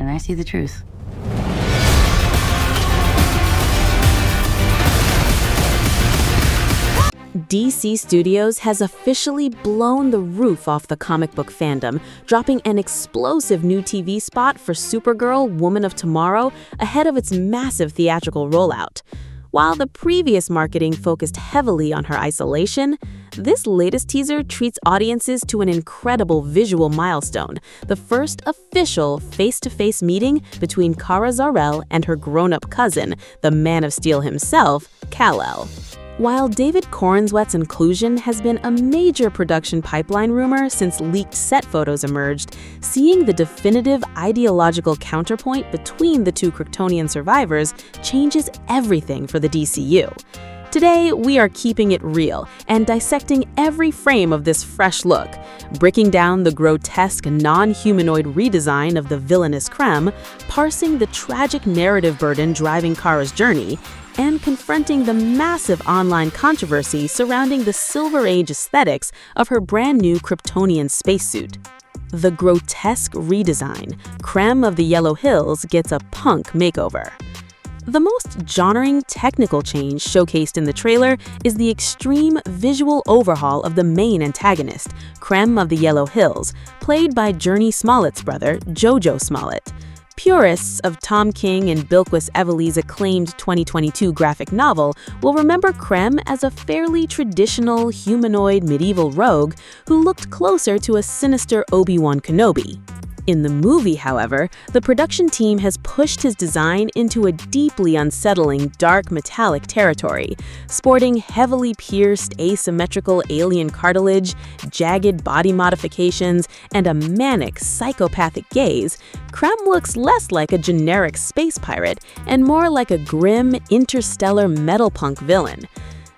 and I see the truth. DC Studios has officially blown the roof off the comic book fandom, dropping an explosive new TV spot for Supergirl, Woman of Tomorrow, ahead of its massive theatrical rollout. While the previous marketing focused heavily on her isolation, this latest teaser treats audiences to an incredible visual milestone, the first official face-to-face meeting between Kara Zor-El and her grown-up cousin, the Man of Steel himself, Kal-El. While David Corenswet's inclusion has been a major production pipeline rumor since leaked set photos emerged, seeing the definitive ideological counterpoint between the two Kryptonian survivors changes everything for the DCU. Today, we are keeping it real and dissecting every frame of this fresh look, breaking down the grotesque non-humanoid redesign of the villainous Krem, parsing the tragic narrative burden driving Kara's journey, and confronting the massive online controversy surrounding the Silver Age aesthetics of her brand new Kryptonian spacesuit. The grotesque redesign, Krem of the Yellow Hills gets a punk makeover. The most jarring technical change showcased in the trailer is the extreme visual overhaul of the main antagonist, Krem of the Yellow Hills, played by Jurnee Smollett's brother, Jojo Smollett. Purists of Tom King and Bilquis Evely's acclaimed 2022 graphic novel will remember Krem as a fairly traditional humanoid medieval rogue who looked closer to a sinister Obi-Wan Kenobi. In the movie, however, the production team has pushed his design into a deeply unsettling dark metallic territory, sporting heavily pierced asymmetrical alien cartilage, jagged body modifications, and a manic psychopathic gaze. Krem looks less like a generic space pirate and more like a grim interstellar metal punk villain.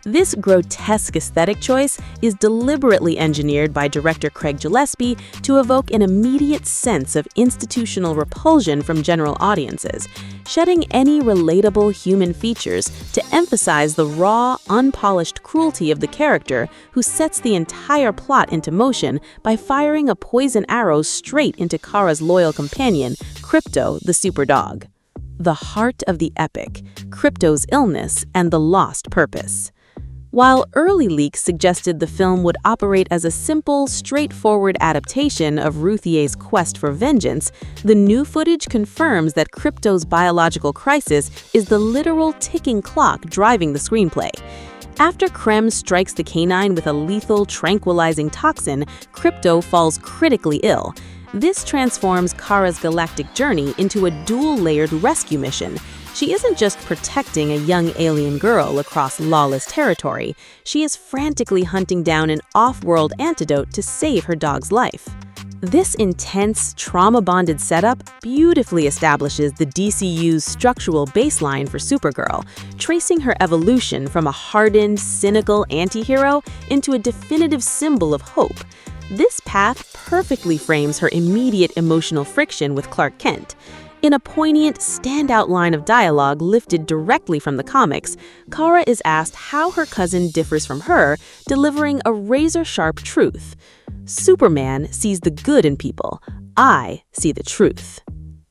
This grotesque aesthetic choice is deliberately engineered by director Craig Gillespie to evoke an immediate sense of institutional repulsion from general audiences, shedding any relatable human features to emphasize the raw, unpolished cruelty of the character who sets the entire plot into motion by firing a poison arrow straight into Kara's loyal companion, Krypto, the superdog. The heart of the epic, Krypto's illness and the lost purpose. While early leaks suggested the film would operate as a simple, straightforward adaptation of Ruthier's quest for vengeance, the new footage confirms that Krypto's biological crisis is the literal ticking clock driving the screenplay. After Krem strikes the canine with a lethal, tranquilizing toxin, Krypto falls critically ill. This transforms Kara's galactic journey into a dual-layered rescue mission. She isn't just protecting a young alien girl across lawless territory, she is frantically hunting down an off-world antidote to save her dog's life. This intense, trauma-bonded setup beautifully establishes the DCU's structural baseline for Supergirl, tracing her evolution from a hardened, cynical anti-hero into a definitive symbol of hope. This path perfectly frames her immediate emotional friction with Clark Kent. In a poignant, standout line of dialogue lifted directly from the comics, Kara is asked how her cousin differs from her, delivering a razor-sharp truth. Superman sees the good in people. I see the truth.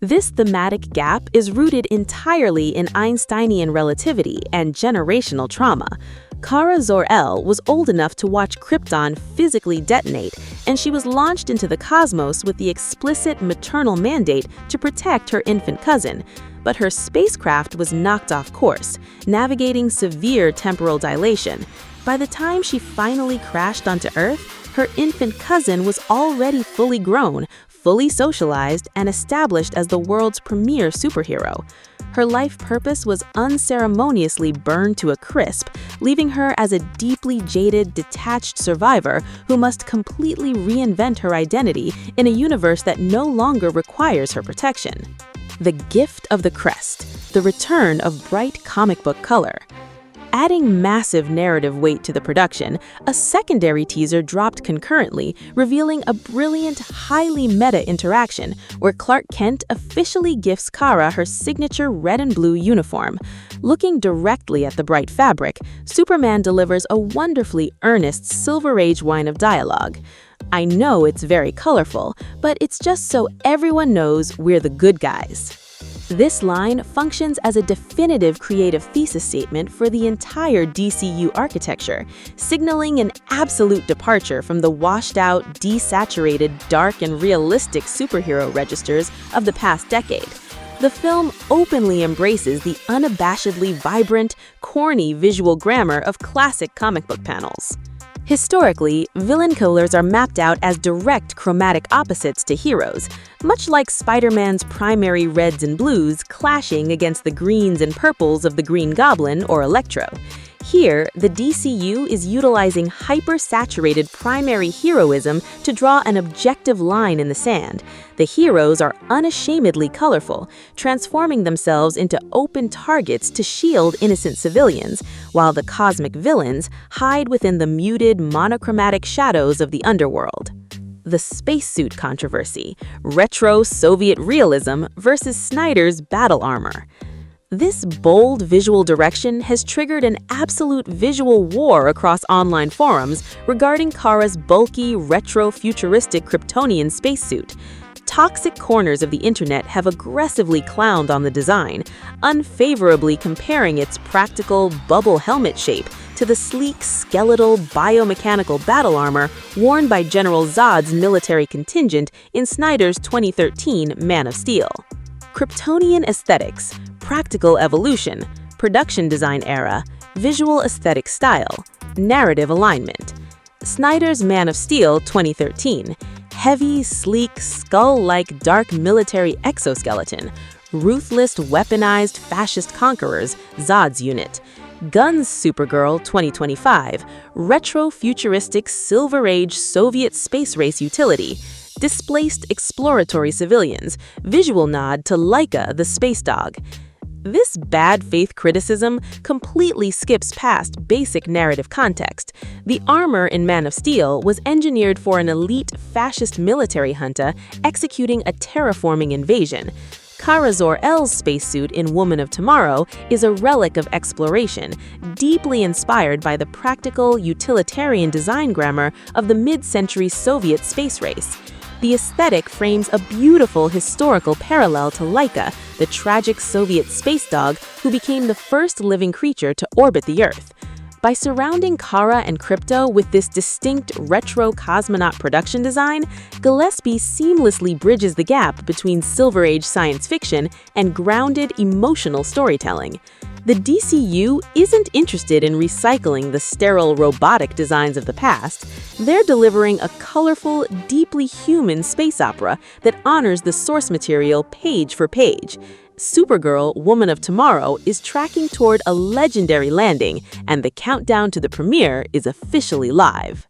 This thematic gap is rooted entirely in Einsteinian relativity and generational trauma. Kara Zor-El was old enough to watch Krypton physically detonate, and she was launched into the cosmos with the explicit maternal mandate to protect her infant cousin. But her spacecraft was knocked off course, navigating severe temporal dilation. By the time she finally crashed onto Earth, her infant cousin was already fully grown, fully socialized, and established as the world's premier superhero. Her life purpose was unceremoniously burned to a crisp, leaving her as a deeply jaded, detached survivor who must completely reinvent her identity in a universe that no longer requires her protection. The gift of the Crest, the return of bright comic book color. Adding massive narrative weight to the production, a secondary teaser dropped concurrently, revealing a brilliant, highly meta interaction where Clark Kent officially gifts Kara her signature red and blue uniform. Looking directly at the bright fabric, Superman delivers a wonderfully earnest Silver Age line of dialogue. I know it's very colorful, but it's just so everyone knows we're the good guys. This line functions as a definitive creative thesis statement for the entire DCU architecture, signaling an absolute departure from the washed-out, desaturated, dark, and realistic superhero registers of the past decade. The film openly embraces the unabashedly vibrant, corny visual grammar of classic comic book panels. Historically, villain killers are mapped out as direct chromatic opposites to heroes, much like Spider-Man's primary reds and blues clashing against the greens and purples of the Green Goblin or Electro. Here, the DCU is utilizing hyper-saturated primary heroism to draw an objective line in the sand. The heroes are unashamedly colorful, transforming themselves into open targets to shield innocent civilians, while the cosmic villains hide within the muted, monochromatic shadows of the underworld. The spacesuit controversy, retro Soviet realism versus Snyder's battle armor. This bold visual direction has triggered an absolute visual war across online forums regarding Kara's bulky, retro-futuristic Kryptonian spacesuit. Toxic corners of the internet have aggressively clowned on the design, unfavorably comparing its practical, bubble helmet shape to the sleek, skeletal, biomechanical battle armor worn by General Zod's military contingent in Snyder's 2013 Man of Steel. Kryptonian aesthetics, practical evolution, production design era, visual aesthetic style, narrative alignment. Snyder's Man of Steel 2013, heavy, sleek, skull-like dark military exoskeleton, ruthless, weaponized fascist conquerors, Zod's unit. Gunn's Supergirl 2025, retro-futuristic Silver Age Soviet space race utility, displaced exploratory civilians, visual nod to Laika the space dog. This bad faith criticism completely skips past basic narrative context. The armor in Man of Steel was engineered for an elite fascist military junta executing a terraforming invasion. Kara Zor-El's spacesuit in Woman of Tomorrow is a relic of exploration, deeply inspired by the practical, utilitarian design grammar of the mid-century Soviet space race. The aesthetic frames a beautiful historical parallel to Laika, the tragic Soviet space dog who became the first living creature to orbit the Earth. By surrounding Kara and Krypto with this distinct retro cosmonaut production design, Gillespie seamlessly bridges the gap between Silver Age science fiction and grounded emotional storytelling. The DCU isn't interested in recycling the sterile robotic designs of the past. They're delivering a colorful, deeply human space opera that honors the source material page for page. Supergirl, Woman of Tomorrow is tracking toward a legendary landing, and the countdown to the premiere is officially live.